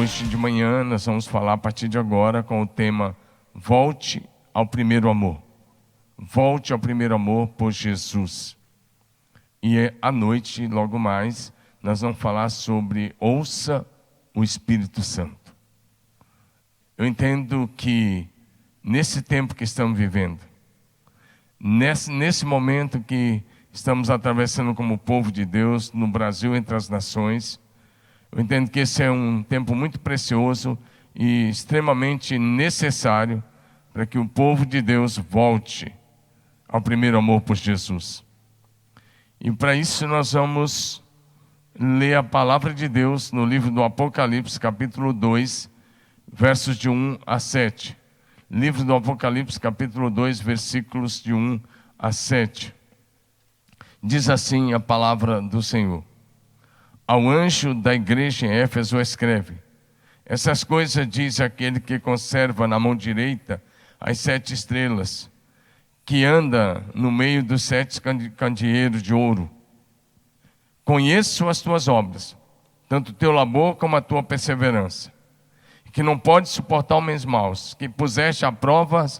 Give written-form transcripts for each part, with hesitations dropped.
Hoje de manhã nós vamos falar a partir de agora com o tema Volte ao primeiro amor. Volte ao primeiro amor por Jesus. E à noite, logo mais, nós vamos falar sobre ouça o Espírito Santo. Eu entendo que nesse tempo que estamos vivendo, nesse momento que estamos atravessando como povo de Deus, no Brasil entre as nações, eu entendo que esse é um tempo muito precioso e extremamente necessário para que o povo de Deus volte ao primeiro amor por Jesus. E para isso nós vamos ler a palavra de Deus no livro do Apocalipse, capítulo 2, versos de 1 a 7. Livro do Apocalipse, capítulo 2, versículos de 1 a 7. Diz assim a palavra do Senhor. Ao anjo da igreja em Éfeso escreve: essas coisas diz aquele que conserva na mão direita as 7 estrelas, que anda no meio dos 7 candeeiros de ouro. Conheço as tuas obras, tanto o teu labor como a tua perseverança, que não pode suportar homens maus, que puseste à prova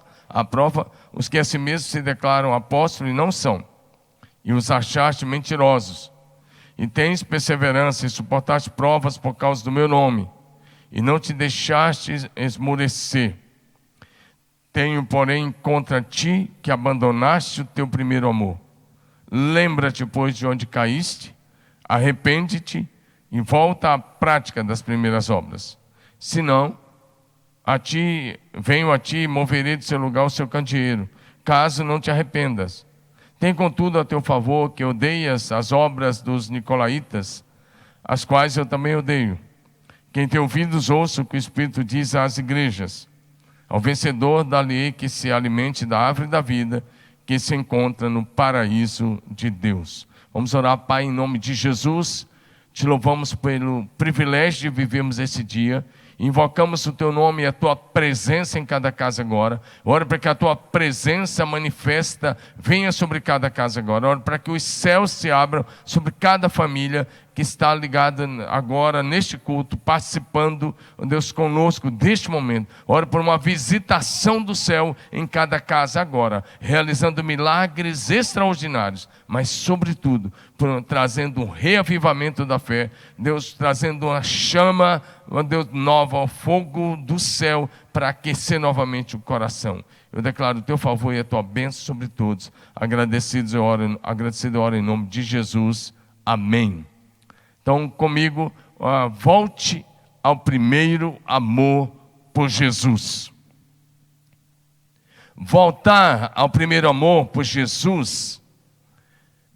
os que a si mesmos se declaram apóstolos e não são, e os achaste mentirosos. E tens perseverança e suportaste provas por causa do meu nome, e não te deixaste esmorecer. Tenho, porém, contra ti que abandonaste o teu primeiro amor. Lembra-te, pois, de onde caíste, arrepende-te e volta à prática das primeiras obras. Senão, venho a ti e moverei do seu lugar o seu candeeiro, caso não te arrependas. Tem, contudo, a teu favor que odeias as obras dos nicolaítas, as quais eu também odeio. Quem tem ouvidos, ouça o que o Espírito diz às igrejas. Ao vencedor, dá-lhe que se alimente da árvore da vida, que se encontra no paraíso de Deus. Vamos orar, Pai, em nome de Jesus. Te louvamos pelo privilégio de vivermos esse dia. Invocamos o teu nome e a tua presença em cada casa agora. Oro para que a tua presença manifesta venha sobre cada casa agora. Oro para que os céus se abram sobre cada família que está ligada agora neste culto, participando, Deus, conosco deste momento. Oro por uma visitação do céu em cada casa agora, realizando milagres extraordinários, mas sobretudo trazendo um reavivamento da fé, Deus, trazendo uma chama, Deus, nova, ao fogo do céu para aquecer novamente o coração. Eu declaro o teu favor e a tua bênção sobre todos. Agradecido eu oro em nome de Jesus. Amém. Então, comigo, volte ao primeiro amor por Jesus. Voltar ao primeiro amor por Jesus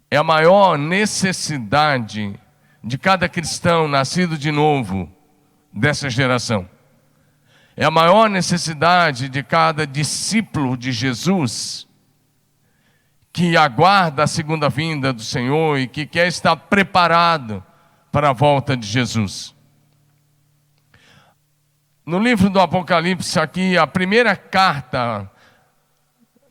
é a maior necessidade de cada cristão nascido de novo dessa geração. É a maior necessidade de cada discípulo de Jesus que aguarda a segunda vinda do Senhor e que quer estar preparado para a volta de Jesus. No livro do Apocalipse, aqui, a primeira carta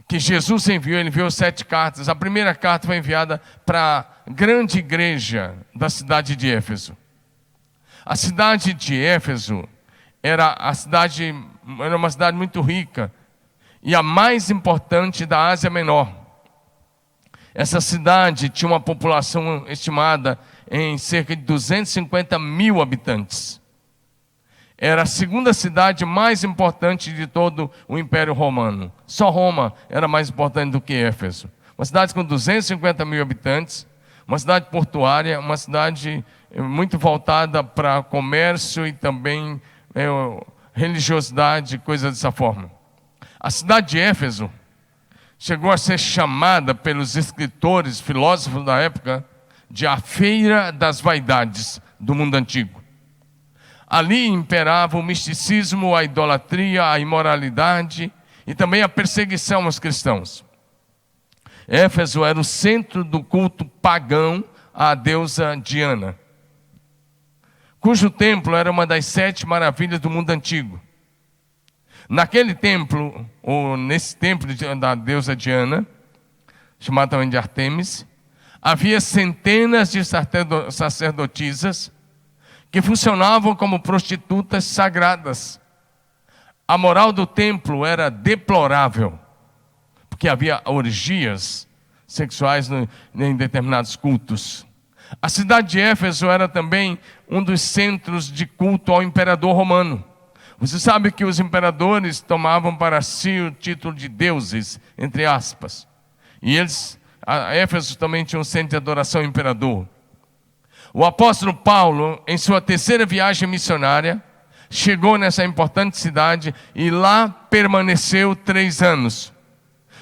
que Jesus enviou, ele enviou 7 cartas. A primeira carta foi enviada para a grande igreja da cidade de Éfeso. A cidade de Éfeso era uma cidade muito rica e a mais importante da Ásia Menor. Essa cidade tinha uma população estimada em cerca de 250 mil habitantes. Era a segunda cidade mais importante de todo o Império Romano. Só Roma era mais importante do que Éfeso. Uma cidade com 250 mil habitantes, uma cidade portuária, uma cidade muito voltada para comércio e também religiosidade, coisas dessa forma. A cidade de Éfeso chegou a ser chamada pelos escritores, filósofos da época, de a feira das vaidades do mundo antigo. Ali imperava o misticismo, a idolatria, a imoralidade e também a perseguição aos cristãos. Éfeso era o centro do culto pagão à deusa Diana, cujo templo era uma das 7 maravilhas do mundo antigo. Naquele templo, ou nesse templo da deusa Diana, chamado também de Artemis, havia centenas de sacerdotisas que funcionavam como prostitutas sagradas. A moral do templo era deplorável, porque havia orgias sexuais em determinados cultos. A cidade de Éfeso era também um dos centros de culto ao imperador romano. Você sabe que os imperadores tomavam para si o título de deuses, entre aspas. E Éfeso também tinha um centro de adoração ao imperador. O apóstolo Paulo, em sua terceira viagem missionária, chegou nessa importante cidade e lá permaneceu 3 anos.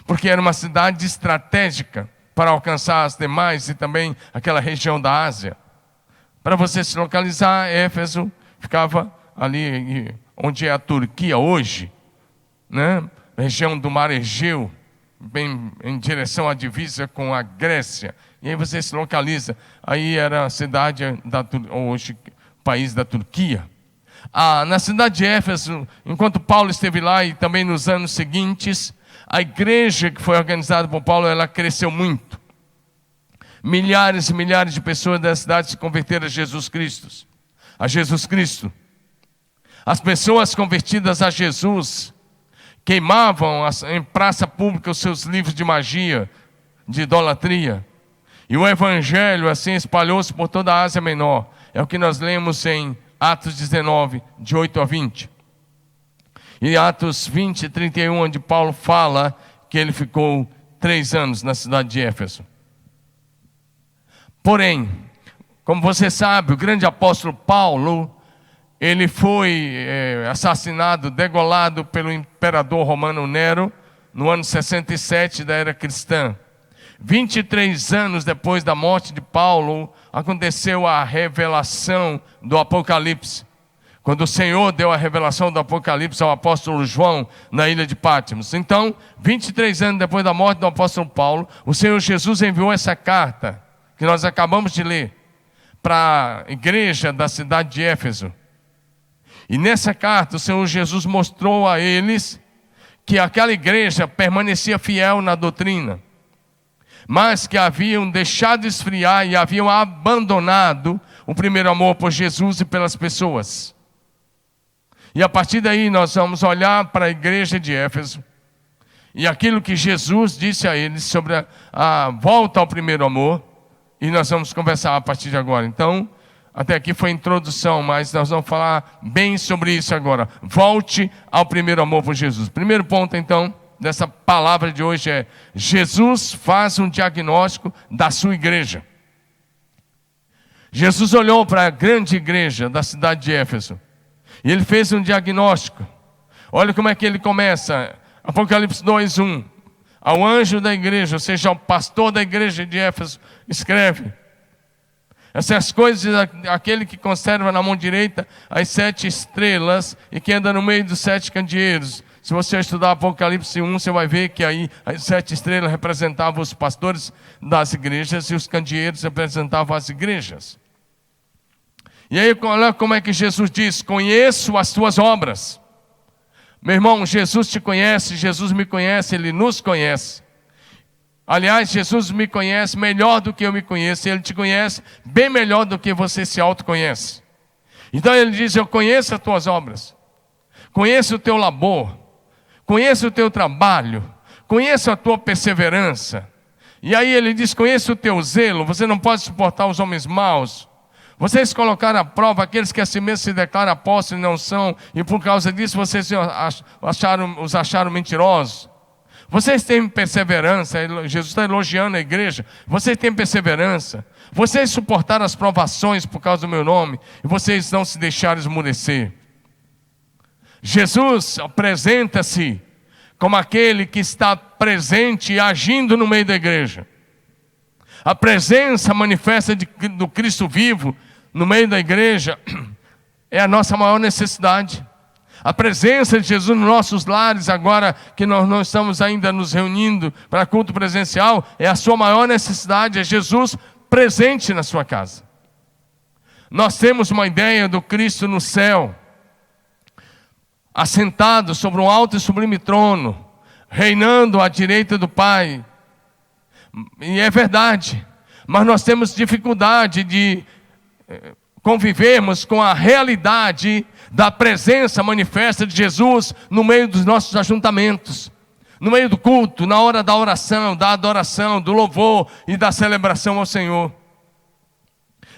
Porque era uma cidade estratégica para alcançar as demais e também aquela região da Ásia. Para você se localizar, Éfeso ficava ali onde é a Turquia hoje, né? Região do Mar Egeu, bem em direção à divisa com a Grécia. E aí você se localiza. Aí era a cidade hoje país da Turquia. Na cidade de Éfeso, enquanto Paulo esteve lá e também nos anos seguintes, a igreja que foi organizada por Paulo, ela cresceu muito. Milhares e milhares de pessoas da cidade se converteram a Jesus Cristo. As pessoas convertidas a Jesus queimavam em praça pública os seus livros de magia, de idolatria. E o evangelho assim espalhou-se por toda a Ásia Menor. É o que nós lemos em Atos 19, de 8 a 20. E Atos 20 e 31, onde Paulo fala que ele ficou 3 anos na cidade de Éfeso. Porém, como você sabe, o grande apóstolo Paulo, ele foi assassinado, degolado pelo imperador romano Nero, no ano 67 da era cristã. 23 anos depois da morte de Paulo, aconteceu a revelação do Apocalipse. Quando o Senhor deu a revelação do Apocalipse ao apóstolo João na ilha de Patmos. Então, 23 anos depois da morte do apóstolo Paulo, o Senhor Jesus enviou essa carta, que nós acabamos de ler, para a igreja da cidade de Éfeso. E nessa carta, o Senhor Jesus mostrou a eles que aquela igreja permanecia fiel na doutrina, mas que haviam deixado esfriar e haviam abandonado o primeiro amor por Jesus e pelas pessoas. E a partir daí nós vamos olhar para a igreja de Éfeso e aquilo que Jesus disse a eles sobre a volta ao primeiro amor, e nós vamos conversar a partir de agora. Então, até aqui foi a introdução, mas nós vamos falar bem sobre isso agora. Volte ao primeiro amor por Jesus. Primeiro ponto, então, dessa palavra de hoje é: Jesus faz um diagnóstico da sua igreja. Jesus olhou para a grande igreja da cidade de Éfeso e ele fez um diagnóstico. Olha como é que ele começa. Apocalipse 2:1. Ao anjo da igreja, ou seja, ao pastor da igreja de Éfeso, escreve: essas coisas, aquele que conserva na mão direita as 7 estrelas e que anda no meio dos 7 candeeiros. Se você estudar Apocalipse 1, você vai ver que aí as 7 estrelas representavam os pastores das igrejas e os candeeiros representavam as igrejas. E aí, olha como é que Jesus diz: conheço as tuas obras. Meu irmão, Jesus te conhece, Jesus me conhece, Ele nos conhece. Aliás, Jesus me conhece melhor do que eu me conheço. Ele te conhece bem melhor do que você se autoconhece. Então Ele diz: eu conheço as tuas obras, conheço o teu labor, conheço o teu trabalho, conheço a tua perseverança. E aí Ele diz: conheço o teu zelo, você não pode suportar os homens maus. Vocês colocaram à prova aqueles que a si mesmos se declaram apóstolos e não são, e por causa disso vocês os acharam mentirosos. Vocês têm perseverança, Jesus está elogiando a igreja. Vocês têm perseverança, vocês suportaram as provações por causa do meu nome, e vocês não se deixaram esmurecer. Jesus apresenta-se como aquele que está presente e agindo no meio da igreja. A presença manifesta do Cristo vivo no meio da igreja é a nossa maior necessidade. A presença de Jesus nos nossos lares, agora que nós não estamos ainda nos reunindo para culto presencial, é a sua maior necessidade, é Jesus presente na sua casa. Nós temos uma ideia do Cristo no céu, assentado sobre um alto e sublime trono, reinando à direita do Pai. E é verdade, mas nós temos dificuldade de convivermos com a realidade da presença manifesta de Jesus no meio dos nossos ajuntamentos, no meio do culto, na hora da oração, da adoração, do louvor e da celebração ao Senhor.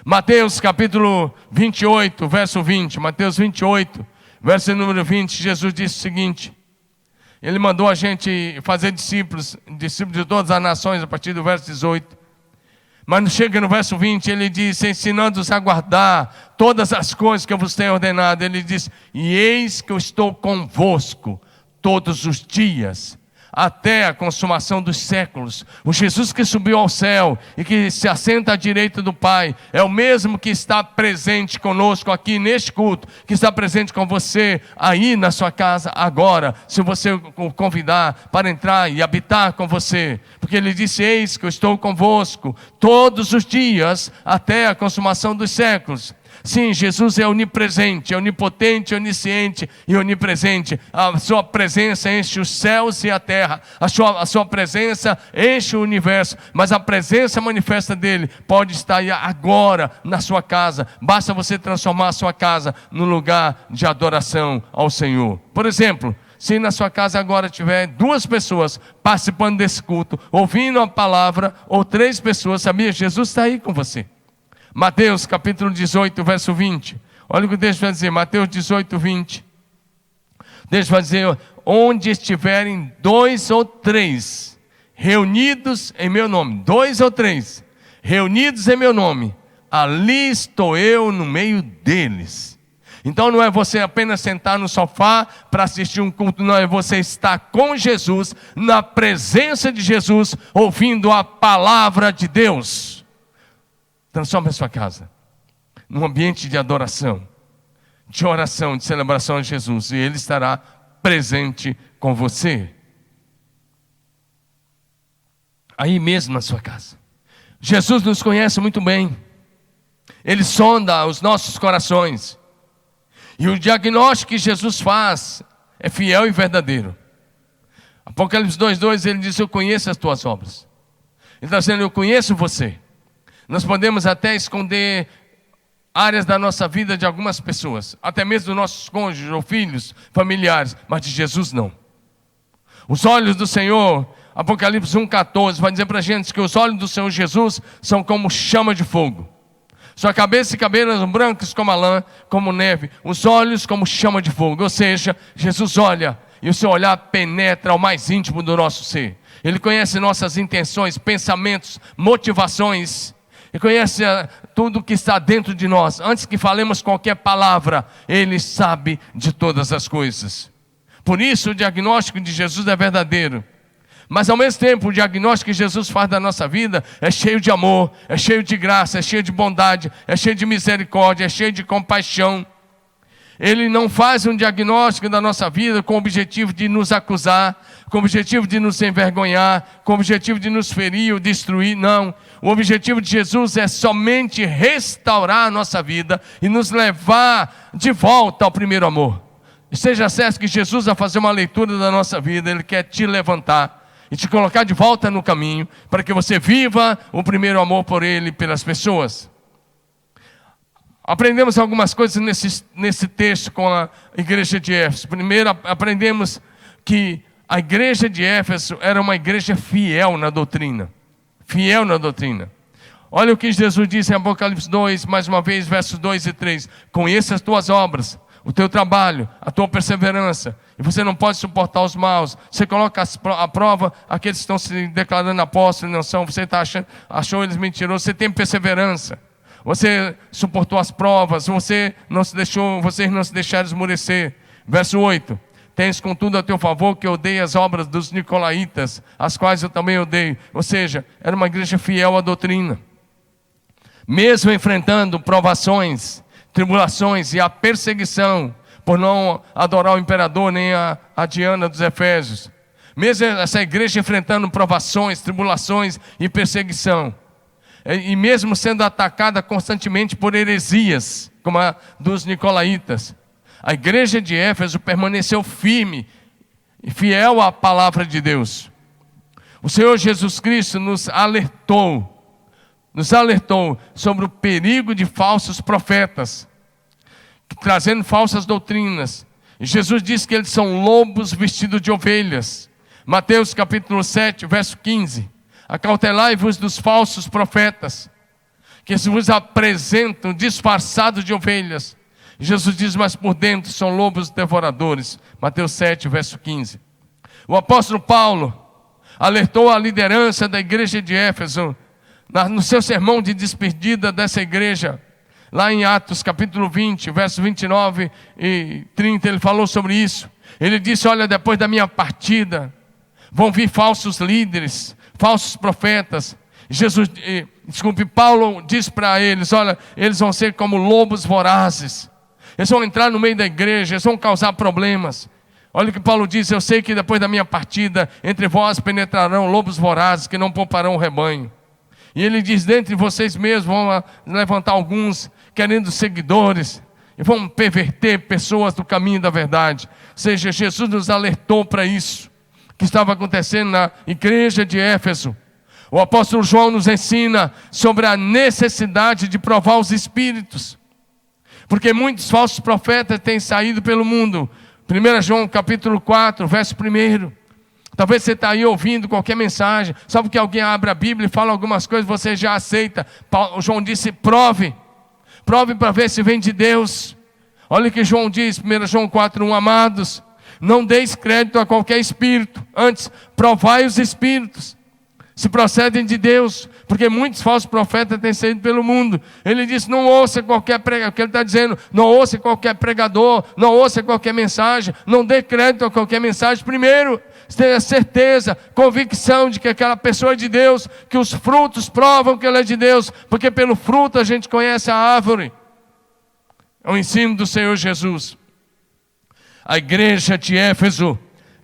Mateus capítulo 28, verso 20, Mateus 28, verso número 20, Jesus disse o seguinte: Ele mandou a gente fazer discípulos de todas as nações, a partir do verso 18. Mas chega no verso 20, ele diz: ensinando-os a guardar todas as coisas que eu vos tenho ordenado. Ele diz: e eis que eu estou convosco todos os dias, até a consumação dos séculos. O Jesus que subiu ao céu e que se assenta à direita do Pai é o mesmo que está presente conosco aqui neste culto, que está presente com você aí na sua casa agora, se você o convidar para entrar e habitar com você. Porque ele disse: eis que eu estou convosco todos os dias até a consumação dos séculos. Sim, Jesus é onipresente, é onipotente, onisciente e onipresente. A sua presença enche os céus e a terra. A sua presença enche o universo. Mas a presença manifesta dele pode estar agora na sua casa. Basta você transformar a sua casa num lugar de adoração ao Senhor. Por exemplo, se na sua casa agora tiver 2 pessoas participando desse culto, ouvindo a palavra, ou 3 pessoas, sabia? Jesus está aí com você. Mateus capítulo 18, verso 20. Olha o que Deus vai dizer, Mateus 18, 20. Deus vai dizer: onde estiverem 2 ou 3 reunidos em meu nome, 2 ou 3 reunidos em meu nome, ali estou eu no meio deles. Então não é você apenas sentar no sofá para assistir um culto, não, é você estar com Jesus, na presença de Jesus, ouvindo a palavra de Deus. Transforme a sua casa num ambiente de adoração, de oração, de celebração a Jesus, e Ele estará presente com você, aí mesmo na sua casa. Jesus nos conhece muito bem, Ele sonda os nossos corações, e o diagnóstico que Jesus faz é fiel e verdadeiro. Apocalipse 2:2, Ele diz: eu conheço as tuas obras. Ele está dizendo: eu conheço você. Nós podemos até esconder áreas da nossa vida de algumas pessoas, até mesmo dos nossos cônjuges ou filhos, familiares, mas de Jesus não. Os olhos do Senhor, Apocalipse 1:14, vai dizer para a gente que os olhos do Senhor Jesus são como chama de fogo. Sua cabeça e cabelos brancos como a lã, como neve, os olhos como chama de fogo. Ou seja, Jesus olha e o seu olhar penetra ao mais íntimo do nosso ser. Ele conhece nossas intenções, pensamentos, motivações. Ele conhece tudo que está dentro de nós. Antes que falemos qualquer palavra, Ele sabe de todas as coisas. Por isso o diagnóstico de Jesus é verdadeiro. Mas ao mesmo tempo o diagnóstico que Jesus faz da nossa vida é cheio de amor, é cheio de graça, é cheio de bondade, é cheio de misericórdia, é cheio de compaixão. Ele não faz um diagnóstico da nossa vida com o objetivo de nos acusar, com o objetivo de nos envergonhar, com o objetivo de nos ferir ou destruir, não. O objetivo de Jesus é somente restaurar a nossa vida e nos levar de volta ao primeiro amor. Esteja certo que Jesus vai fazer uma leitura da nossa vida, Ele quer te levantar e te colocar de volta no caminho, para que você viva o primeiro amor por Ele e pelas pessoas. Aprendemos algumas coisas nesse texto com a igreja de Éfeso. Primeiro, aprendemos que a igreja de Éfeso era uma igreja fiel na doutrina. Fiel na doutrina. Olha o que Jesus disse em Apocalipse 2, mais uma vez, versos 2 e 3. Conheça as tuas obras, o teu trabalho, a tua perseverança. E você não pode suportar os maus. Você coloca à prova aqueles que estão se declarando apóstolos, não são. Você achou eles mentirosos. Você tem perseverança. Você suportou as provas, vocês não se deixaram esmorecer. Verso 8. Tens contudo a teu favor que odeia as obras dos nicolaítas, as quais eu também odeio. Ou seja, era uma igreja fiel à doutrina. Mesmo enfrentando provações, tribulações e a perseguição, por não adorar o imperador nem a Diana dos Efésios. Mesmo essa igreja enfrentando provações, tribulações e perseguição. E mesmo sendo atacada constantemente por heresias, como a dos nicolaítas, a igreja de Éfeso permaneceu firme e fiel à palavra de Deus. O Senhor Jesus Cristo nos alertou nos alertou sobre o perigo de falsos profetas, trazendo falsas doutrinas. E Jesus disse que eles são lobos vestidos de ovelhas. Mateus capítulo 7, verso 15. Acautelai-vos dos falsos profetas, que se vos apresentam disfarçados de ovelhas. Jesus diz, mas por dentro são lobos devoradores. Mateus 7, verso 15. O apóstolo Paulo alertou a liderança da igreja de Éfeso, no seu sermão de despedida dessa igreja, lá em Atos capítulo 20, verso 29 e 30, ele falou sobre isso. Ele disse, olha, depois da minha partida, vão vir falsos líderes, falsos profetas. Paulo diz para eles, olha, eles vão ser como lobos vorazes. Eles vão entrar no meio da igreja, eles vão causar problemas. Olha o que Paulo diz, eu sei que depois da minha partida, entre vós penetrarão lobos vorazes que não pouparão o rebanho. E ele diz, dentre vocês mesmos vão levantar alguns querendo seguidores, e vão perverter pessoas do caminho da verdade. Ou seja, Jesus nos alertou para isso, que estava acontecendo na igreja de Éfeso. O apóstolo João nos ensina sobre a necessidade de provar os espíritos, porque muitos falsos profetas têm saído pelo mundo. 1 João capítulo 4, verso 1. Talvez você está aí ouvindo qualquer mensagem, só porque alguém abre a Bíblia e fala algumas coisas, você já aceita. João disse, prove para ver se vem de Deus. Olha o que João diz, 1 João 4:1, amados, não deis crédito a qualquer espírito, antes provai os espíritos, se procedem de Deus, porque muitos falsos profetas têm saído pelo mundo. Ele disse, não ouça qualquer pregador, o que ele está dizendo, não ouça qualquer pregador, não ouça qualquer mensagem, não dê crédito a qualquer mensagem. Primeiro, tenha certeza, convicção de que aquela pessoa é de Deus, que os frutos provam que ela é de Deus, porque pelo fruto a gente conhece a árvore. É o ensino do Senhor Jesus. A igreja de Éfeso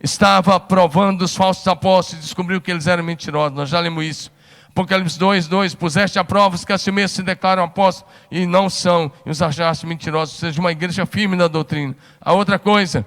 estava provando os falsos apóstolos e descobriu que eles eram mentirosos. Nós já lemos isso. Apocalipse 2:2, puseste a prova os que a si mesmos se declaram apóstolos e não são, e os achaste mentirosos. Ou seja, uma igreja firme na doutrina. A outra coisa,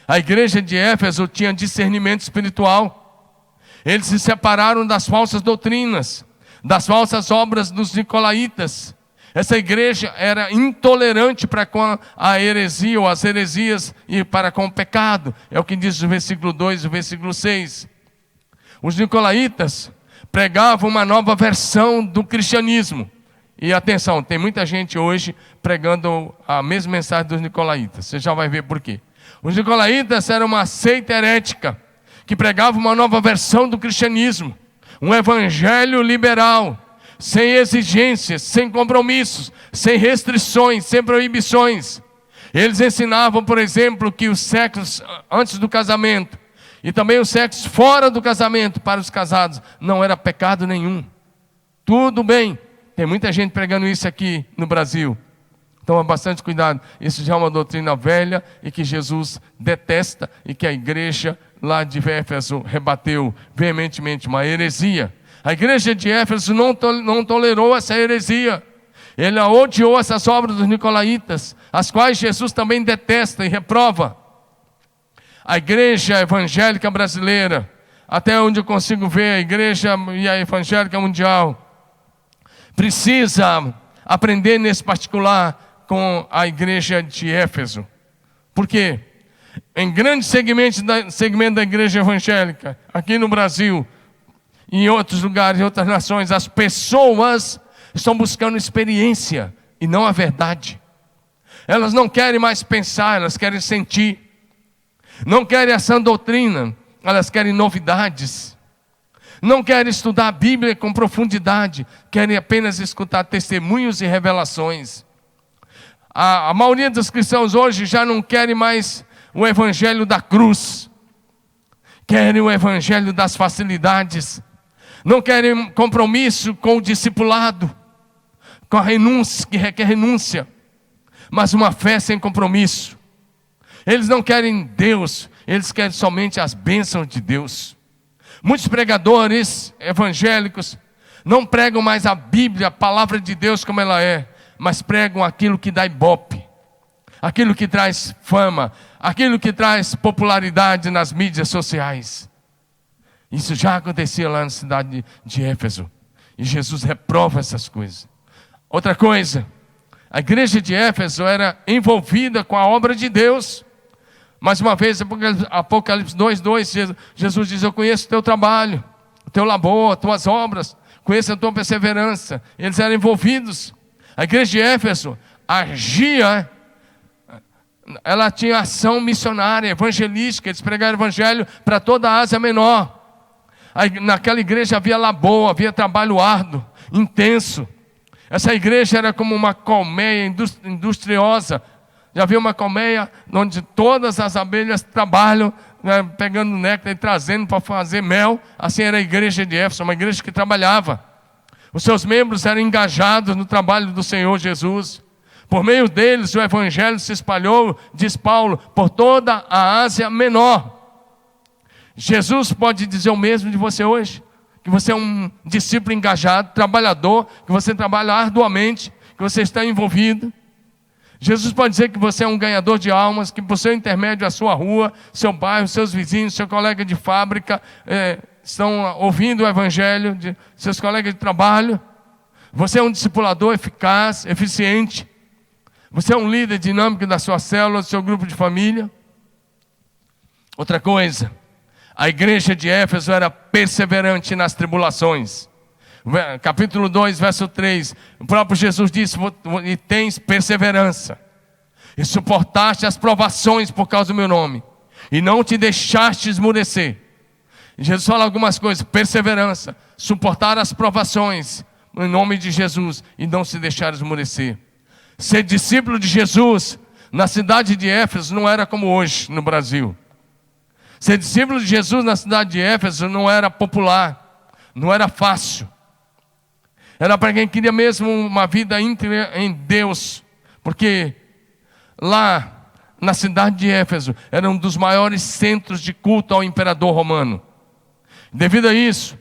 a igreja de Éfeso tinha discernimento espiritual. Eles se separaram das falsas doutrinas, das falsas obras dos nicolaítas. Essa igreja era intolerante para com a heresia ou as heresias e para com o pecado. É o que diz o versículo 2 e o versículo 6. Os nicolaítas pregavam uma nova versão do cristianismo. E atenção, tem muita gente hoje pregando a mesma mensagem dos nicolaítas. Você já vai ver por quê. Os nicolaítas eram uma seita herética que pregava uma nova versão do cristianismo. Um evangelho liberal, sem exigências, sem compromissos, sem restrições, sem proibições. Eles ensinavam, por exemplo, que o sexo antes do casamento e também o sexo fora do casamento para os casados não era pecado nenhum. Tudo bem. Tem muita gente pregando isso aqui no Brasil. Toma bastante cuidado. Isso já é uma doutrina velha e que Jesus detesta e que a igreja lá de Éfeso rebateu veementemente, uma heresia. A igreja de Éfeso não tolerou essa heresia. Ele odiou essas obras dos nicolaítas, as quais Jesus também detesta e reprova. A igreja evangélica brasileira, até onde eu consigo ver, a igreja e a evangélica mundial, precisa aprender nesse particular com a igreja de Éfeso. Por quê? Em grande segmento da igreja evangélica, aqui no Brasil, em outros lugares, em outras nações, as pessoas estão buscando experiência e não a verdade. Elas não querem mais pensar, elas querem sentir. Não querem a sã doutrina, elas querem novidades. Não querem estudar a Bíblia com profundidade, querem apenas escutar testemunhos e revelações. A maioria dos cristãos hoje já não querem mais o evangelho da cruz. Querem o evangelho das facilidades. Não querem compromisso com o discipulado, com a renúncia, que requer renúncia, mas uma fé sem compromisso. Eles não querem Deus, eles querem somente as bênçãos de Deus. Muitos pregadores evangélicos não pregam mais a Bíblia, a palavra de Deus como ela é, mas pregam aquilo que dá ibope, aquilo que traz fama, aquilo que traz popularidade nas mídias sociais. Isso já acontecia lá na cidade de Éfeso. E Jesus reprova essas coisas. Outra coisa, a igreja de Éfeso era envolvida com a obra de Deus. Mais uma vez, Apocalipse 2:2, Jesus diz: eu conheço o teu trabalho, o teu labor, as tuas obras, conheço a tua perseverança. Eles eram envolvidos. A igreja de Éfeso agia, ela tinha ação missionária, evangelística. Eles pregaram o evangelho para toda a Ásia Menor. Naquela igreja havia labor, havia trabalho árduo, intenso. Essa igreja era como uma colmeia industriosa. Já havia uma colmeia onde todas as abelhas trabalham, né, pegando néctar e trazendo para fazer mel. Assim era a igreja de Éfeso, uma igreja que trabalhava. Os seus membros eram engajados no trabalho do Senhor Jesus. Por meio deles o evangelho se espalhou, diz Paulo, por toda a Ásia Menor. Jesus pode dizer o mesmo de você hoje, que você é um discípulo engajado, trabalhador, que você trabalha arduamente, que você está envolvido. Jesus pode dizer que você é um ganhador de almas, que por seu intermédio a sua rua, seu bairro, seus vizinhos, seu colega de fábrica estão ouvindo o evangelho, de seus colegas de trabalho. Você é um discipulador eficaz, eficiente. Você é um líder dinâmico da sua célula, do seu grupo de família. Outra coisa, a igreja de Éfeso era perseverante nas tribulações. Capítulo 2, verso 3, o próprio Jesus disse: e tens perseverança, e suportaste as provações por causa do meu nome, e não te deixaste esmurecer. E Jesus fala algumas coisas: perseverança, suportar as provações, em nome de Jesus, e não se deixar esmurecer. Ser discípulo de Jesus, na cidade de Éfeso, não era como hoje no Brasil. Ser discípulo de Jesus na cidade de Éfeso não era popular, não era fácil. Era para quem queria mesmo uma vida íntegra em Deus, porque lá na cidade de Éfeso era um dos maiores centros de culto ao imperador romano. Devido a isso,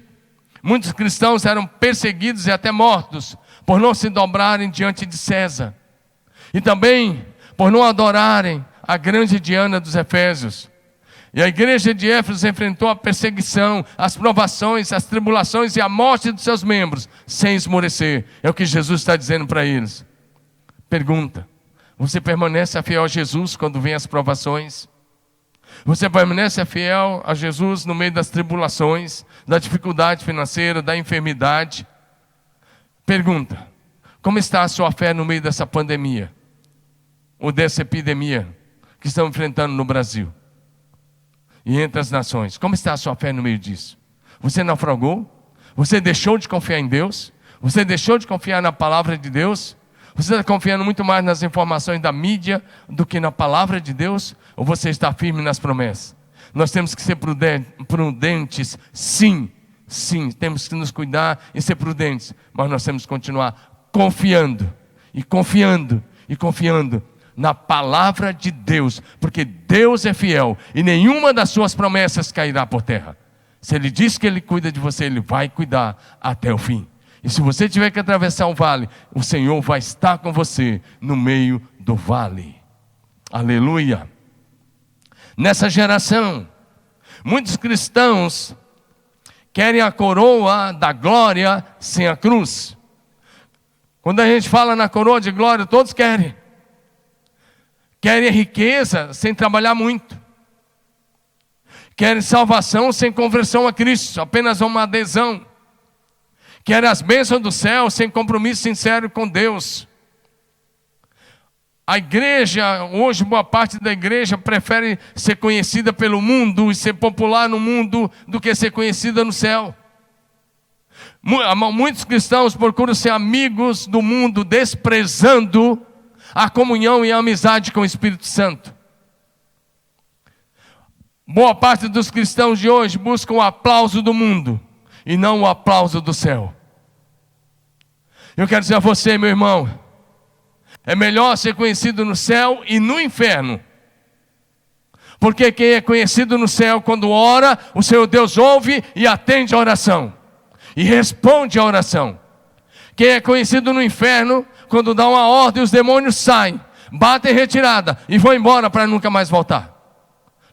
muitos cristãos eram perseguidos e até mortos por não se dobrarem diante de César, e também por não adorarem a grande Diana dos Efésios. E a igreja de Éfeso enfrentou a perseguição, as provações, as tribulações e a morte dos seus membros, sem esmorecer. É o que Jesus está dizendo para eles. Pergunta: você permanece fiel a Jesus quando vem as provações? Você permanece fiel a Jesus no meio das tribulações, da dificuldade financeira, da enfermidade? Pergunta: como está a sua fé no meio dessa pandemia? Ou dessa epidemia que estamos enfrentando no Brasil e entre as nações? Como está a sua fé no meio disso? Você naufragou? Você deixou de confiar em Deus? Você deixou de confiar na palavra de Deus? Você está confiando muito mais nas informações da mídia do que na palavra de Deus? Ou você está firme nas promessas? Nós temos que ser prudentes, sim. Sim, temos que nos cuidar e ser prudentes. Mas nós temos que continuar confiando e confiando e confiando na palavra de Deus, porque Deus é fiel e nenhuma das suas promessas cairá por terra. Se Ele diz que Ele cuida de você, Ele vai cuidar até o fim. E se você tiver que atravessar um vale, o Senhor vai estar com você no meio do vale. Aleluia! Nessa geração, muitos cristãos querem a coroa da glória sem a cruz. Quando a gente fala na coroa de glória, todos querem. Querem riqueza sem trabalhar muito. Querem salvação sem conversão a Cristo, apenas uma adesão. Querem as bênçãos do céu sem compromisso sincero com Deus. A igreja, hoje boa parte da igreja prefere ser conhecida pelo mundo e ser popular no mundo do que ser conhecida no céu. Muitos cristãos procuram ser amigos do mundo, desprezando a comunhão e a amizade com o Espírito Santo. Boa parte dos cristãos de hoje buscam o aplauso do mundo e não o aplauso do céu. Eu quero dizer a você, meu irmão, é melhor ser conhecido no céu e no inferno. Porque quem é conhecido no céu, quando ora, o Senhor Deus ouve e atende a oração e responde a oração. Quem é conhecido no inferno, quando dá uma ordem, os demônios saem, batem retirada e vão embora para nunca mais voltar.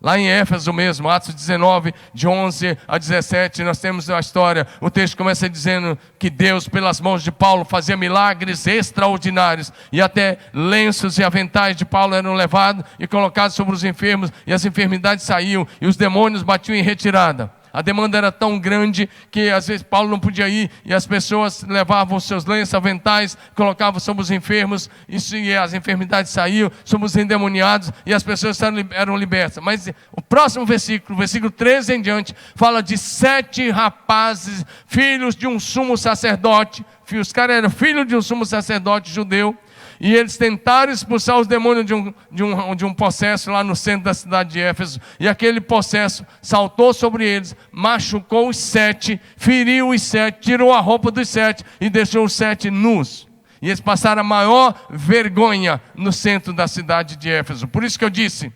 Lá em Éfeso mesmo, Atos 19, de 11 a 17, nós temos a história. O texto começa dizendo que Deus, pelas mãos de Paulo, fazia milagres extraordinários. E até lenços e aventais de Paulo eram levados e colocados sobre os enfermos. E as enfermidades saíam e os demônios batiam em retirada. A demanda era tão grande que às vezes Paulo não podia ir e as pessoas levavam os seus lenços, aventais, colocavam sobre os enfermos e as enfermidades saíam, sobre os endemoniados e as pessoas eram libertas. Mas o próximo versículo, versículo 13 em diante, fala de 7 rapazes, filhos de um sumo sacerdote. Os caras eram filhos de um sumo sacerdote judeu. E eles tentaram expulsar os demônios de um possesso lá no centro da cidade de Éfeso. E aquele possesso saltou sobre eles, machucou os 7, feriu os 7, tirou a roupa dos 7 e deixou os 7 nus. E eles passaram a maior vergonha no centro da cidade de Éfeso. Por isso que eu disse,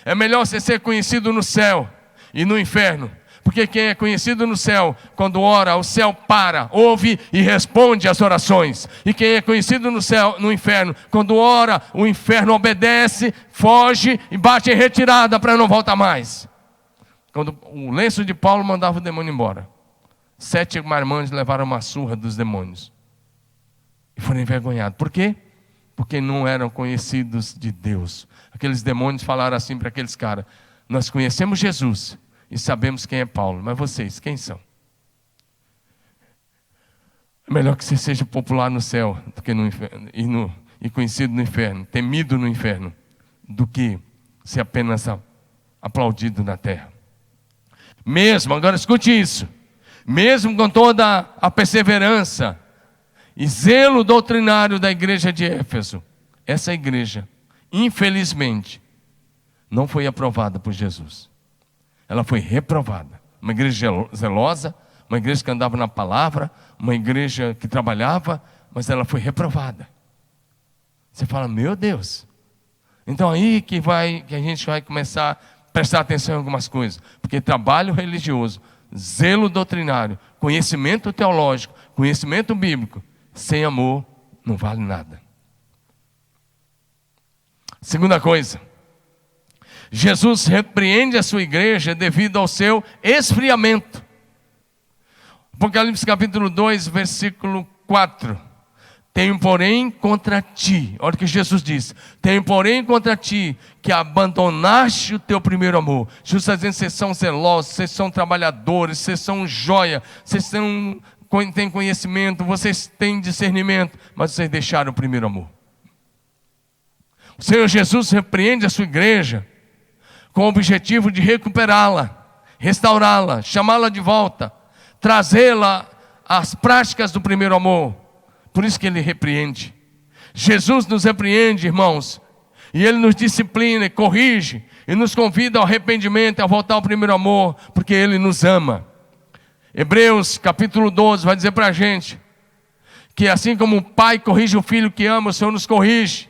é melhor você ser conhecido no céu e no inferno. Porque quem é conhecido no céu, quando ora, o céu para, ouve e responde às orações. E quem é conhecido no céu, no inferno, quando ora, o inferno obedece, foge e bate em retirada para não voltar mais. Quando o lenço de Paulo mandava o demônio embora, 7 marmanjos levaram uma surra dos demônios. E foram envergonhados. Por quê? Porque não eram conhecidos de Deus. Aqueles demônios falaram assim para aqueles caras: nós conhecemos Jesus e sabemos quem é Paulo, mas vocês, quem são? É melhor que você seja popular no céu do que no inferno, e conhecido no inferno, temido no inferno, do que ser apenas aplaudido na terra. Mesmo, agora escute isso, mesmo com toda a perseverança e zelo doutrinário da igreja de Éfeso, essa igreja, infelizmente, não foi aprovada por Jesus. Ela foi reprovada. Uma igreja zelosa, uma igreja que andava na palavra, uma igreja que trabalhava, mas ela foi reprovada. Você fala, meu Deus. Então aí que a gente vai começar a prestar atenção em algumas coisas. Porque trabalho religioso, zelo doutrinário, conhecimento teológico, conhecimento bíblico, sem amor não vale nada. Segunda coisa, Jesus repreende a sua igreja devido ao seu esfriamento. Apocalipse capítulo 2, versículo 4. Tenho porém contra ti, olha o que Jesus diz: tenho porém contra ti que abandonaste o teu primeiro amor. Jesus está dizendo: vocês são zelosos, vocês são trabalhadores, vocês são joia, vocês têm conhecimento, vocês têm discernimento, mas vocês deixaram o primeiro amor. O Senhor Jesus repreende a sua igreja com o objetivo de recuperá-la, restaurá-la, chamá-la de volta, trazê-la às práticas do primeiro amor. Por isso que Ele repreende. Jesus nos repreende, irmãos, e Ele nos disciplina e corrige, e nos convida ao arrependimento, a voltar ao primeiro amor, porque Ele nos ama. Hebreus capítulo 12 vai dizer para a gente, que assim como o pai corrige o filho que ama, o Senhor nos corrige.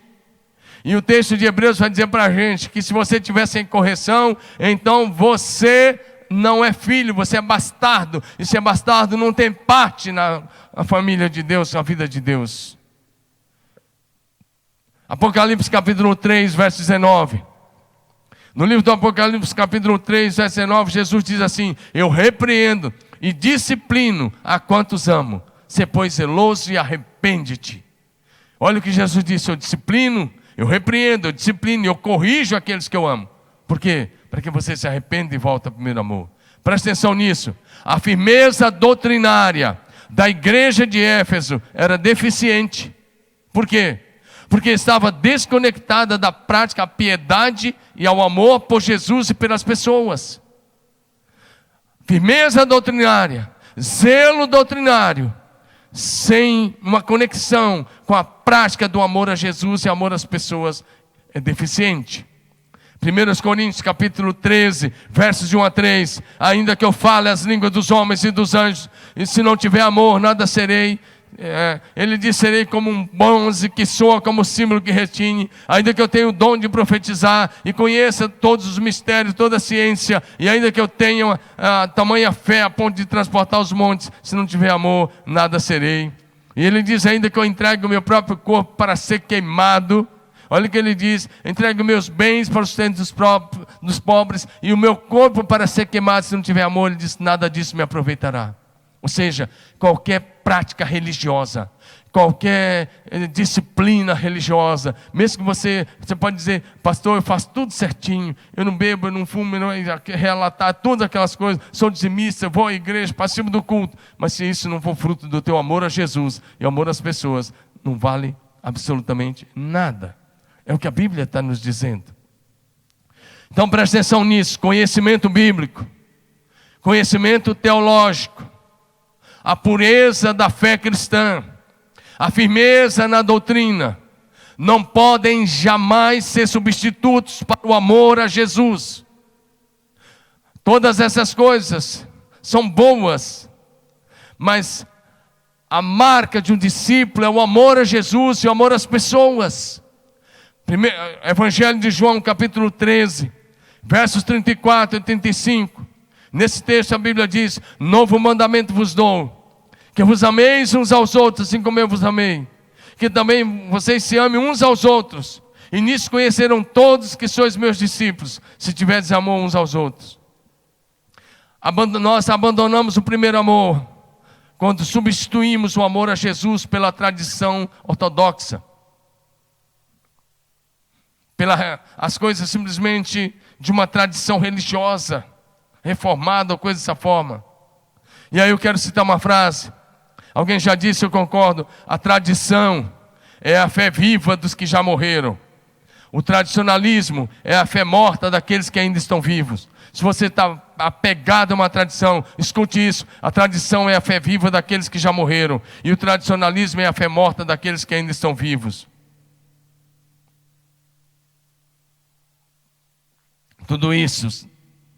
E o texto de Hebreus vai dizer para a gente que se você estiver sem correção, então você não é filho, você é bastardo. E se é bastardo, não tem parte na família de Deus, na vida de Deus. Apocalipse capítulo 3, verso 19. No livro do Apocalipse capítulo 3, verso 19, Jesus diz assim: eu repreendo e disciplino a quantos amo. Sê, pois, zeloso e arrepende-te. Olha o que Jesus disse: eu disciplino, eu repreendo, eu disciplino, eu corrijo aqueles que eu amo. Por quê? Para que você se arrependa e volte ao primeiro amor. Presta atenção nisso. A firmeza doutrinária da igreja de Éfeso era deficiente. Por quê? Porque estava desconectada da prática, à piedade e ao amor por Jesus e pelas pessoas. Firmeza doutrinária, zelo doutrinário, sem uma conexão com a prática do amor a Jesus e amor às pessoas, é deficiente. 1 Coríntios capítulo 13, versos de 1 a 3. Ainda que eu fale as línguas dos homens e dos anjos, e se não tiver amor, nada serei. Ele diz: serei como um bronze que soa, como símbolo que retine. Ainda que eu tenha o dom de profetizar e conheça todos os mistérios, toda a ciência, e ainda que eu tenha a tamanha fé a ponto de transportar os montes, se não tiver amor, nada serei. E ele diz ainda que eu entregue o meu próprio corpo para ser queimado. Olha o que ele diz: entregue meus bens para o sustento dos pobres e o meu corpo para ser queimado. Se não tiver amor, ele diz, nada disso me aproveitará. Ou seja, qualquer prática religiosa, qualquer disciplina religiosa, mesmo que você pode dizer, pastor, eu faço tudo certinho, eu não bebo, eu não fumo, eu não relatar todas aquelas coisas, sou dizimista, vou à igreja, participo do culto, mas se isso não for fruto do teu amor a Jesus e amor às pessoas, não vale absolutamente nada. É o que a Bíblia está nos dizendo. Então preste atenção nisso: conhecimento bíblico, conhecimento teológico, a pureza da fé cristã, a firmeza na doutrina, não podem jamais ser substitutos para o amor a Jesus. Todas essas coisas são boas, mas a marca de um discípulo é o amor a Jesus e o amor às pessoas. Evangelho de João, capítulo 13, versos 34 e 35. Nesse texto a Bíblia diz: novo mandamento vos dou, que vos ameis uns aos outros, assim como eu vos amei. Que também vocês se amem uns aos outros. E nisso conhecerão todos que sois meus discípulos, se tiverdes amor uns aos outros. Nós abandonamos o primeiro amor quando substituímos o amor a Jesus pela tradição ortodoxa, as coisas simplesmente de uma tradição religiosa, reformada ou coisa dessa forma. E aí eu quero citar uma frase. Alguém já disse, eu concordo: a tradição é a fé viva dos que já morreram. O tradicionalismo é a fé morta daqueles que ainda estão vivos. Se você está apegado a uma tradição, escute isso: a tradição é a fé viva daqueles que já morreram, e o tradicionalismo é a fé morta daqueles que ainda estão vivos. Tudo isso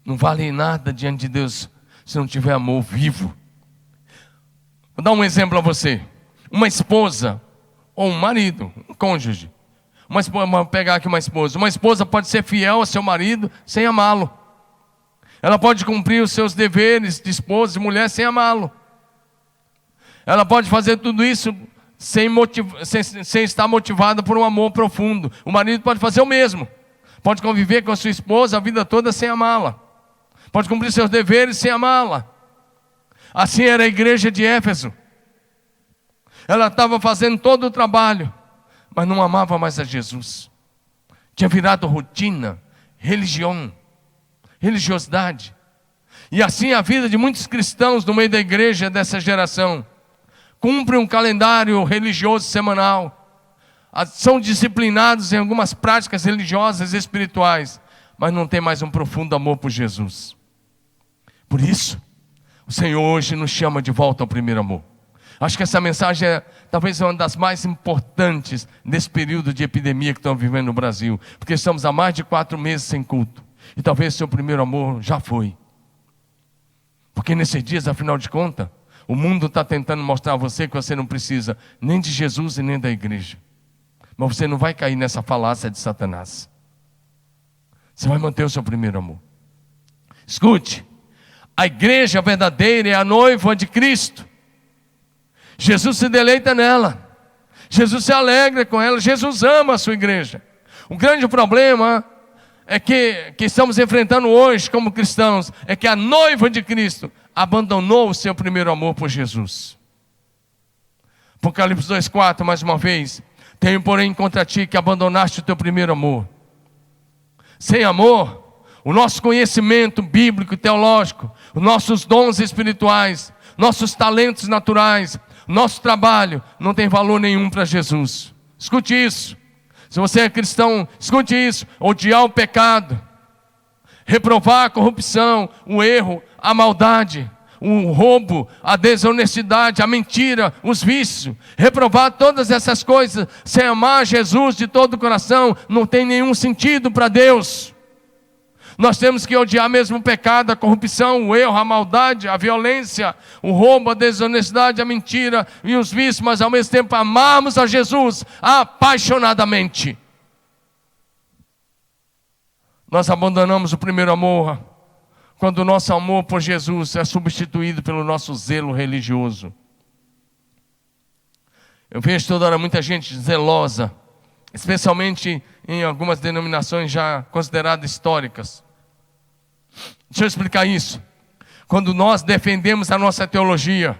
não vale nada diante de Deus se não tiver amor vivo. Vou dar um exemplo a você. Uma esposa ou um marido, um cônjuge. Vamos pegar aqui uma esposa. Uma esposa pode ser fiel ao seu marido sem amá-lo. Ela pode cumprir os seus deveres de esposa e mulher sem amá-lo. Ela pode fazer tudo isso sem estar motivada por um amor profundo. O marido pode fazer o mesmo. Pode conviver com a sua esposa a vida toda sem amá-la. Pode cumprir seus deveres sem amá-la. Assim era a igreja de Éfeso. Ela estava fazendo todo o trabalho, mas não amava mais a Jesus. Tinha virado rotina, religiosidade. E assim a vida de muitos cristãos no meio da igreja dessa geração. Cumpre um calendário religioso semanal. São disciplinados em algumas práticas religiosas e espirituais, mas não tem mais um profundo amor por Jesus. Por isso, o Senhor hoje nos chama de volta ao primeiro amor. Acho que essa mensagem é talvez uma das mais importantes nesse período de epidemia que estamos vivendo no Brasil, porque estamos há mais de 4 meses sem culto, e talvez seu primeiro amor já foi. Porque nesses dias, afinal de contas, o mundo está tentando mostrar a você que você não precisa nem de Jesus e nem da igreja. Mas você não vai cair nessa falácia de Satanás. Você vai manter o seu primeiro amor. Escute: a igreja verdadeira é a noiva de Cristo. Jesus se deleita nela. Jesus se alegra com ela. Jesus ama a sua igreja. O grande problema é que estamos enfrentando hoje como cristãos é que a noiva de Cristo abandonou o seu primeiro amor por Jesus. Apocalipse 2,4, mais uma vez: tenho, porém, contra ti que abandonaste o teu primeiro amor. Sem amor, o nosso conhecimento bíblico e teológico, os nossos dons espirituais, nossos talentos naturais, nosso trabalho, não tem valor nenhum para Jesus. Escute isso. Se você é cristão, escute isso: odiar o pecado, reprovar a corrupção, o erro, a maldade, o roubo, a desonestidade, a mentira, os vícios, reprovar todas essas coisas, sem amar Jesus de todo o coração, não tem nenhum sentido para Deus. Nós temos que odiar mesmo o pecado, a corrupção, o erro, a maldade, a violência, o roubo, a desonestidade, a mentira e os vícios, mas ao mesmo tempo amarmos a Jesus apaixonadamente. Nós abandonamos o primeiro amor quando o nosso amor por Jesus é substituído pelo nosso zelo religioso. Eu vejo toda hora muita gente zelosa especialmente em algumas denominações já consideradas históricas. Deixa eu explicar isso. Quando nós defendemos a nossa teologia,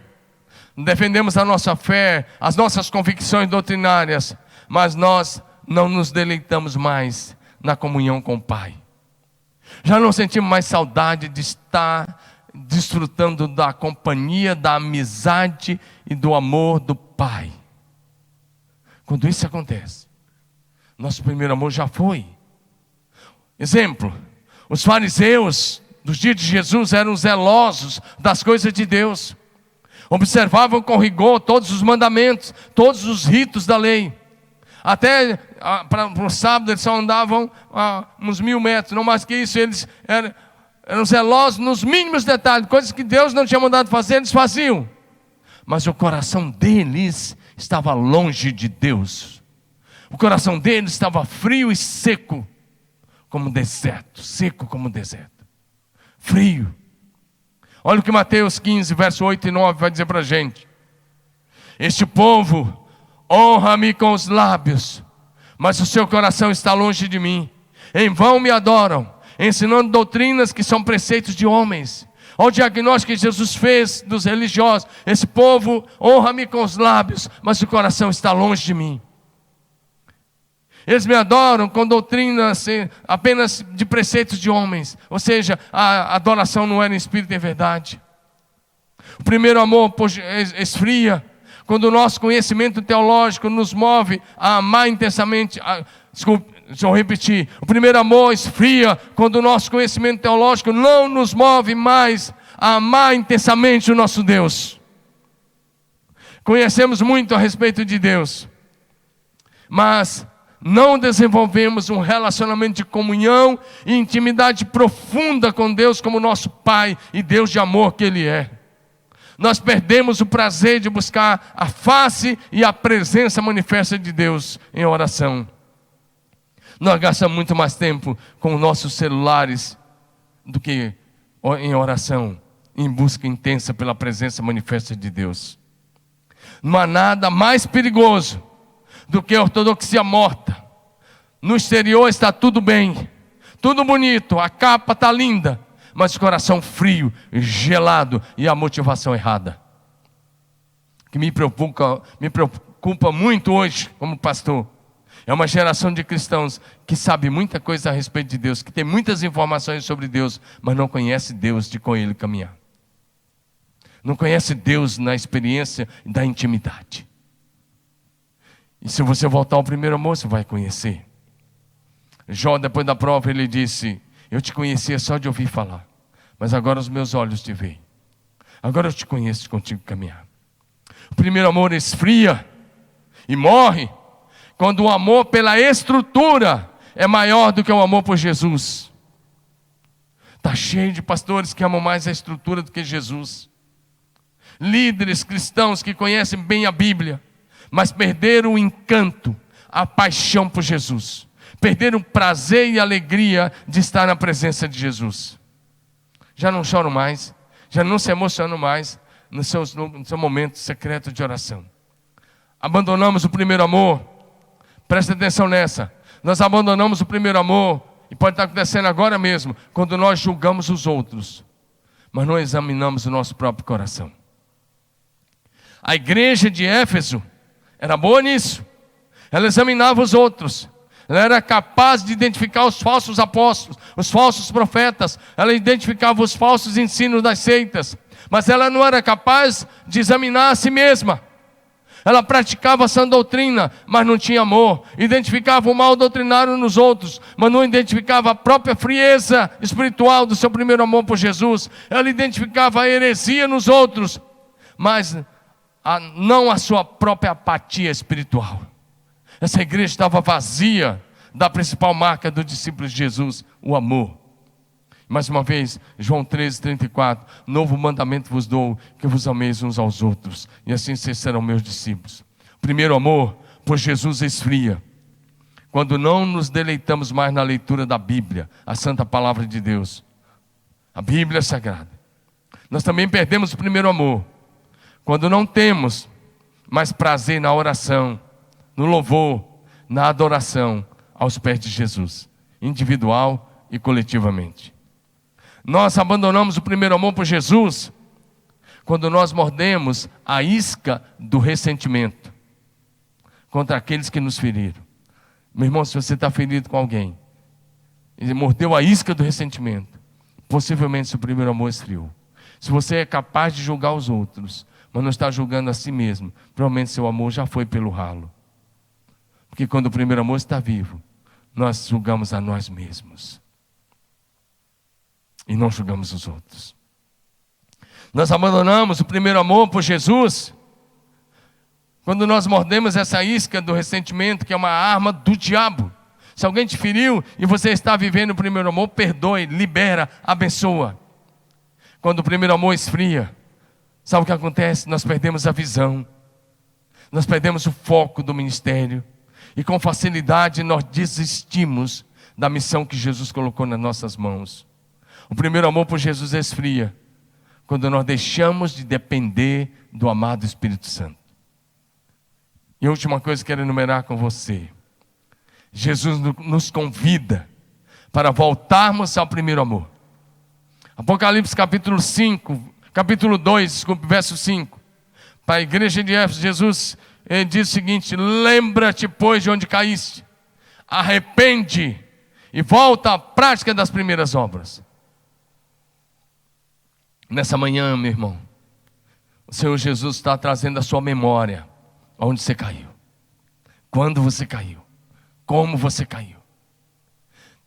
defendemos a nossa fé, as nossas convicções doutrinárias, mas nós não nos deleitamos mais na comunhão com o Pai. Já não sentimos mais saudade de estar desfrutando da companhia, da amizade e do amor do Pai. Quando isso acontece, nosso primeiro amor já foi. Exemplo, os fariseus dos dias de Jesus eram zelosos das coisas de Deus. Observavam com rigor todos os mandamentos, todos os ritos da lei. Até para o sábado eles só andavam uns 1000 metros, não mais que isso. Eles eram zelosos nos mínimos detalhes, coisas que Deus não tinha mandado fazer, eles faziam. Mas o coração deles estava longe de Deus. O coração deles estava frio e seco, como deserto, seco como deserto. Frio. Olha o que Mateus 15, verso 8 e 9 vai dizer para a gente. Este povo honra-me com os lábios, mas o seu coração está longe de mim. Em vão me adoram, ensinando doutrinas que são preceitos de homens. Olha o diagnóstico que Jesus fez dos religiosos. Esse povo honra-me com os lábios, mas o coração está longe de mim. Eles me adoram com doutrinas apenas de preceitos de homens. Ou seja, a adoração não era em espírito e em verdade. O primeiro amor esfria quando o nosso conhecimento teológico nos move a amar intensamente. Deixa eu repetir. O primeiro amor esfria quando o nosso conhecimento teológico não nos move mais a amar intensamente o nosso Deus. Conhecemos muito a respeito de Deus, mas não desenvolvemos um relacionamento de comunhão e intimidade profunda com Deus como nosso Pai e Deus de amor que Ele é. Nós perdemos o prazer de buscar a face e a presença manifesta de Deus em oração. Nós gastamos muito mais tempo com nossos celulares do que em oração, em busca intensa pela presença manifesta de Deus. Não há nada mais perigoso do que a ortodoxia morta. No exterior está tudo bem, tudo bonito, a capa está linda, mas o coração frio, gelado e a motivação errada. O que me preocupa muito hoje como pastor é uma geração de cristãos que sabe muita coisa a respeito de Deus, que tem muitas informações sobre Deus, mas não conhece Deus de com Ele caminhar. Não conhece Deus na experiência da intimidade. E se você voltar ao primeiro amor, você vai conhecer. Jó, depois da prova, ele disse: eu te conhecia só de ouvir falar, mas agora os meus olhos te veem. Agora eu te conheço contigo caminhar. O primeiro amor esfria e morre quando o amor pela estrutura é maior do que o amor por Jesus. Está cheio de pastores que amam mais a estrutura do que Jesus. Líderes cristãos que conhecem bem a Bíblia, mas perderam o encanto, a paixão por Jesus. Perderam o prazer e a alegria de estar na presença de Jesus. Já não choram mais, já não se emocionam mais no seu momento secreto de oração. Abandonamos o primeiro amor. Presta atenção nessa. Nós abandonamos o primeiro amor, e pode estar acontecendo agora mesmo, quando nós julgamos os outros, mas não examinamos o nosso próprio coração. A igreja de Éfeso era boa nisso. Ela examinava os outros. Ela era capaz de identificar os falsos apóstolos, os falsos profetas. Ela identificava os falsos ensinos das seitas. Mas ela não era capaz de examinar a si mesma. Ela praticava sã doutrina, mas não tinha amor. Identificava o mal doutrinário nos outros, mas não identificava a própria frieza espiritual do seu primeiro amor por Jesus. Ela identificava a heresia nos outros, mas não a sua própria apatia espiritual. Essa igreja estava vazia da principal marca do discípulo de Jesus, o amor. Mais uma vez, João 13:34, novo mandamento vos dou, que vos ameis uns aos outros, e assim vocês serão meus discípulos. O primeiro amor por Jesus esfria quando não nos deleitamos mais na leitura da Bíblia, a santa palavra de Deus, a Bíblia sagrada. Nós também perdemos o primeiro amor quando não temos mais prazer na oração, no louvor, na adoração aos pés de Jesus, individual e coletivamente. Nós abandonamos o primeiro amor por Jesus quando nós mordemos a isca do ressentimento contra aqueles que nos feriram. Meu irmão, se você está ferido com alguém, ele mordeu a isca do ressentimento, possivelmente seu primeiro amor esfriou. Se você é capaz de julgar os outros, mas não está julgando a si mesmo, provavelmente seu amor já foi pelo ralo. Porque quando o primeiro amor está vivo, nós julgamos a nós mesmos e não julgamos os outros. Nós abandonamos o primeiro amor por Jesus quando nós mordemos essa isca do ressentimento, que é uma arma do diabo. Se alguém te feriu e você está vivendo o primeiro amor, perdoe, libera, abençoa. Quando o primeiro amor esfria, sabe o que acontece? Nós perdemos a visão, nós perdemos o foco do ministério e com facilidade nós desistimos da missão que Jesus colocou nas nossas mãos. O primeiro amor por Jesus esfria quando nós deixamos de depender do amado Espírito Santo. E a última coisa que eu quero enumerar com você: Jesus nos convida para voltarmos ao primeiro amor. Apocalipse capítulo 2, verso 5. Para a igreja de Éfeso, Jesus diz o seguinte: lembra-te, pois, de onde caíste, arrepende e volta à prática das primeiras obras. Nessa manhã, meu irmão, o Senhor Jesus está trazendo a sua memória onde você caiu, quando você caiu, como você caiu.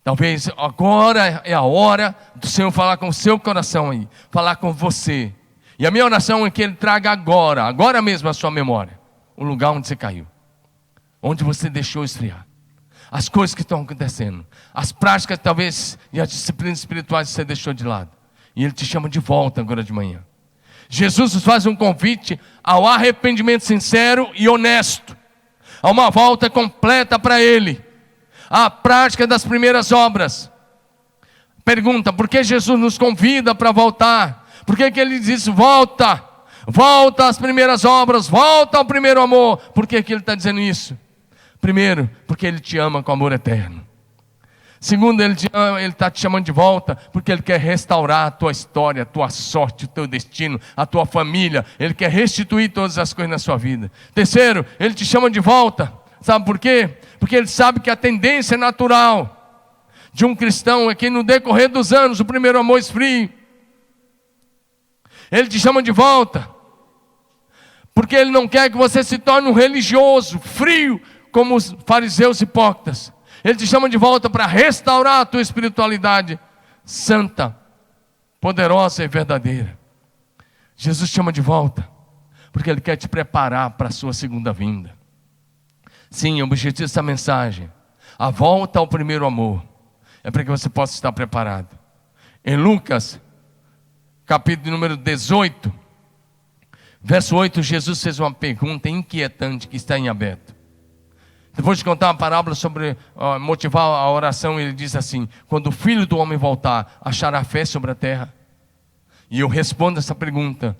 Talvez agora é a hora do Senhor falar com o seu coração aí, falar com você. E a minha oração é que Ele traga agora mesmo a sua memória, o lugar onde você caiu, onde você deixou esfriar, as coisas que estão acontecendo, as práticas talvez e as disciplinas espirituais que você deixou de lado. E Ele te chama de volta agora de manhã. Jesus nos faz um convite ao arrependimento sincero e honesto, a uma volta completa para Ele, à prática das primeiras obras. Pergunta: por que Jesus nos convida para voltar? Por que Ele diz volta às primeiras obras, volta ao primeiro amor? Por que Ele está dizendo isso? Primeiro, porque Ele te ama com amor eterno. Segundo, Ele está te chamando de volta porque Ele quer restaurar a tua história, a tua sorte, o teu destino, a tua família. Ele quer restituir todas as coisas na sua vida. Terceiro, Ele te chama de volta. Sabe por quê? Porque Ele sabe que a tendência natural de um cristão é que no decorrer dos anos o primeiro amor esfrie. Ele te chama de volta porque Ele não quer que você se torne um religioso frio como os fariseus hipócritas. Ele te chama de volta para restaurar a tua espiritualidade santa, poderosa e verdadeira. Jesus te chama de volta porque Ele quer te preparar para a sua segunda vinda. Sim, o objetivo dessa mensagem, a volta ao primeiro amor, é para que você possa estar preparado. Em Lucas, capítulo número 18, verso 8, Jesus fez uma pergunta inquietante que está em aberto. Depois de contar uma parábola sobre motivar a oração, Ele diz assim: quando o Filho do Homem voltar, achará fé sobre a terra? E eu respondo essa pergunta.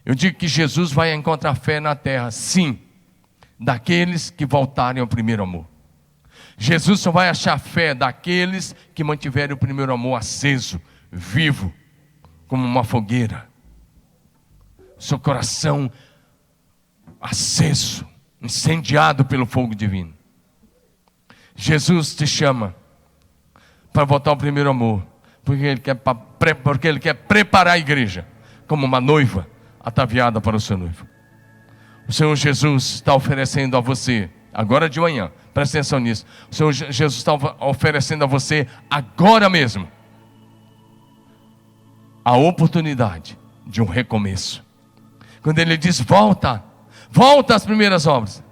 Eu digo que Jesus vai encontrar fé na terra, sim, daqueles que voltarem ao primeiro amor. Jesus só vai achar fé daqueles que mantiverem o primeiro amor aceso, vivo, como uma fogueira. Seu coração aceso, incendiado pelo fogo divino. Jesus te chama para voltar ao primeiro amor, porque Ele quer preparar a igreja como uma noiva ataviada para o seu noivo. O Senhor Jesus está oferecendo a você, agora de manhã, presta atenção nisso. O Senhor Jesus está oferecendo a você, agora mesmo, a oportunidade de um recomeço. Quando Ele diz volta às primeiras obras.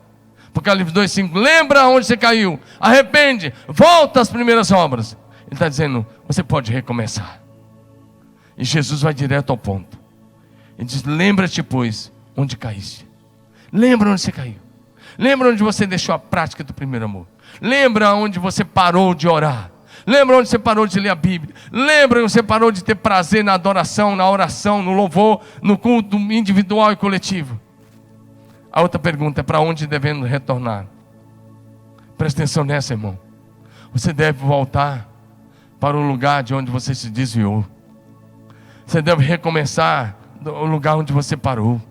Apocalipse 2:5, lembra onde você caiu, arrepende, volta às primeiras obras. Ele está dizendo, você pode recomeçar. E Jesus vai direto ao ponto. Ele diz, lembra-te, pois, onde caíste. Lembra onde você caiu. Lembra onde você deixou a prática do primeiro amor. Lembra onde você parou de orar. Lembra onde você parou de ler a Bíblia. Lembra onde você parou de ter prazer na adoração, na oração, no louvor, no culto individual e coletivo. A outra pergunta é: para onde devemos retornar? Presta atenção nessa, irmão. Você deve voltar para o lugar de onde você se desviou. Você deve recomeçar do lugar onde você parou.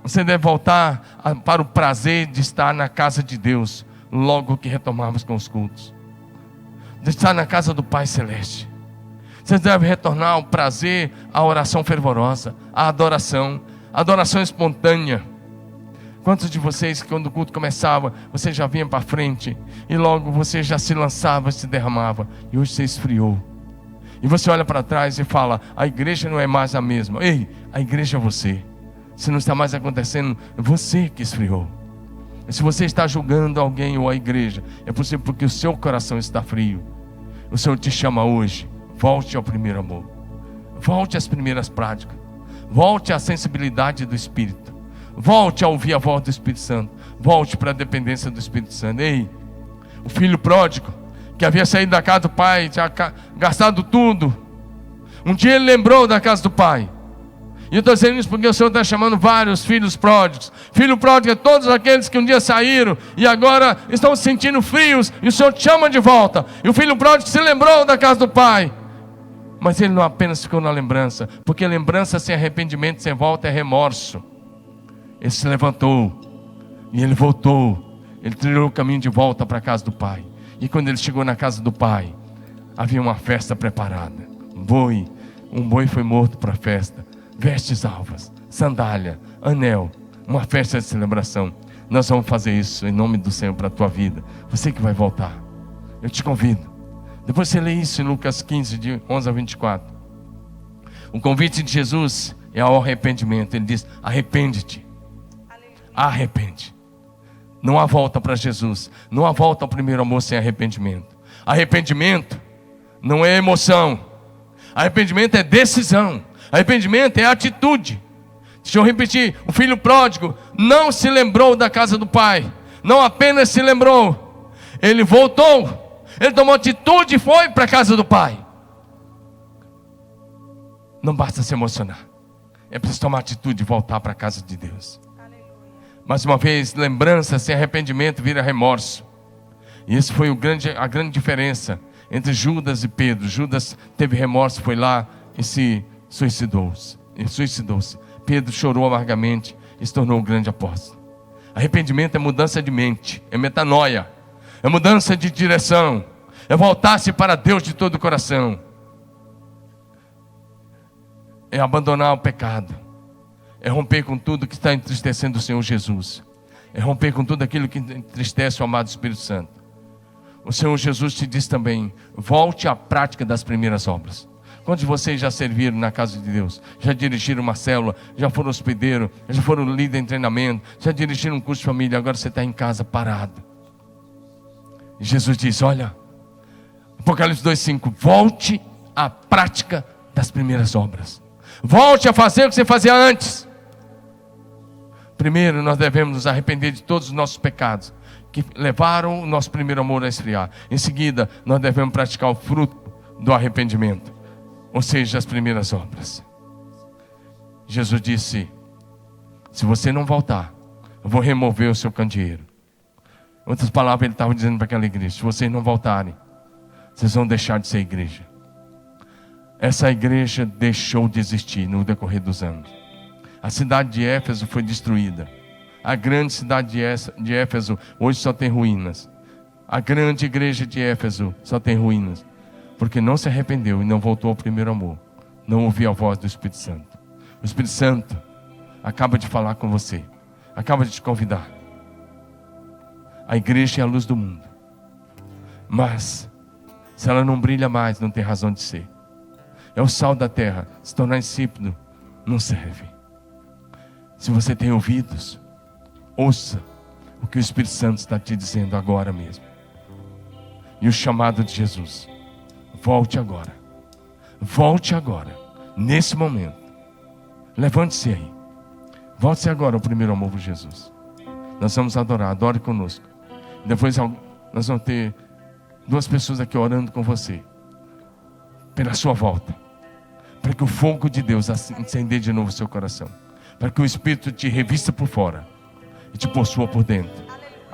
Você deve voltar para o prazer de estar na casa de Deus, logo que retomarmos com os cultos. De estar na casa do Pai Celeste. Você deve retornar ao prazer, à oração fervorosa, à adoração espontânea. Quantos de vocês, quando o culto começava, você já vinha para frente e logo você já se lançava, se derramava, e hoje você esfriou? E você olha para trás e fala: a igreja não é mais a mesma. Ei, a igreja é você. Se não está mais acontecendo, é você que esfriou. E se você está julgando alguém ou a igreja, é possível porque o seu coração está frio. O Senhor te chama hoje: volte ao primeiro amor, volte às primeiras práticas, volte à sensibilidade do Espírito, volte a ouvir a voz do Espírito Santo, volte para a dependência do Espírito Santo. Ei, o filho pródigo, que havia saído da casa do pai, tinha gastado tudo, um dia ele lembrou da casa do pai. E eu estou dizendo isso porque o Senhor está chamando vários filhos pródigos. Filho pródigo é todos aqueles que um dia saíram e agora estão se sentindo frios, e o Senhor te chama de volta. E o filho pródigo se lembrou da casa do pai, mas ele não apenas ficou na lembrança, porque lembrança sem arrependimento, sem volta, é remorso. Ele se levantou e ele voltou. Ele trilhou o caminho de volta para a casa do pai. E quando ele chegou na casa do pai, havia uma festa preparada. Um boi foi morto para a festa. Vestes alvas, sandália, anel, uma festa de celebração. Nós vamos fazer isso em nome do Senhor para a tua vida. Você que vai voltar, eu te convido. Depois você lê isso em Lucas 15, de 11 a 24. O convite de Jesus é ao arrependimento. Ele diz: arrepende-te. Arrepende. Não há volta para Jesus. Não há volta ao primeiro amor sem arrependimento. Arrependimento não é emoção. Arrependimento é decisão. Arrependimento é atitude. Deixa eu repetir: o filho pródigo não se lembrou da casa do pai. Não apenas se lembrou, ele voltou. Ele tomou atitude e foi para a casa do pai. Não basta se emocionar, é preciso tomar atitude e voltar para a casa de Deus. Mais uma vez, lembrança sem arrependimento vira remorso. E esse foi a grande diferença entre Judas e Pedro. Judas teve remorso, foi lá e se suicidou-se. Pedro chorou amargamente e se tornou um grande apóstolo. Arrependimento é mudança de mente, é metanoia, é mudança de direção, é voltar-se para Deus de todo o coração, é abandonar o pecado, é romper com tudo que está entristecendo o Senhor Jesus, é romper com tudo aquilo que entristece o amado Espírito Santo. O Senhor Jesus te diz também: volte à prática das primeiras obras. Quantos de vocês já serviram na casa de Deus? Já dirigiram uma célula? Já foram hospedeiro? Já foram líder em treinamento? Já dirigiram um curso de família? Agora você está em casa parado. E Jesus diz: olha, Apocalipse 2:5, volte à prática das primeiras obras. Volte a fazer o que você fazia antes. Primeiro, nós devemos nos arrepender de todos os nossos pecados que levaram o nosso primeiro amor a esfriar. Em seguida, nós devemos praticar o fruto do arrependimento, ou seja, as primeiras obras. Jesus disse: se você não voltar, eu vou remover o seu candeeiro. Em outras palavras, ele estava dizendo para aquela igreja: se vocês não voltarem, vocês vão deixar de ser igreja. Essa igreja deixou de existir no decorrer dos anos. A cidade de Éfeso foi destruída. A grande cidade de Éfeso hoje só tem ruínas. A grande igreja de Éfeso só tem ruínas, porque não se arrependeu e não voltou ao primeiro amor. Não ouviu a voz do Espírito Santo. O Espírito Santo acaba de falar com você, acaba de te convidar. A igreja é a luz do mundo, mas se ela não brilha mais, não tem razão de ser. É o sal da terra. Se tornar insípido, não serve. Se você tem ouvidos, ouça o que o Espírito Santo está te dizendo agora mesmo. E o chamado de Jesus: volte agora. Volte agora, nesse momento. Levante-se aí. Volte-se agora ao primeiro amor de Jesus. Nós vamos adorar, adore conosco. Depois nós vamos ter 2 pessoas aqui orando com você, pela sua volta, para que o fogo de Deus acender de novo o seu coração, para que o Espírito te revista por fora e te possua por dentro.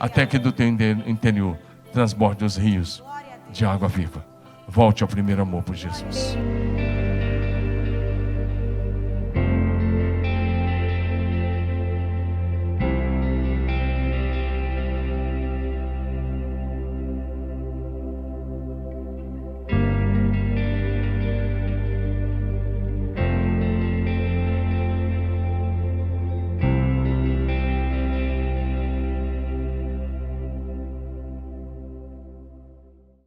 até que do teu interior transborde os rios de água viva. Volte ao primeiro amor por Jesus.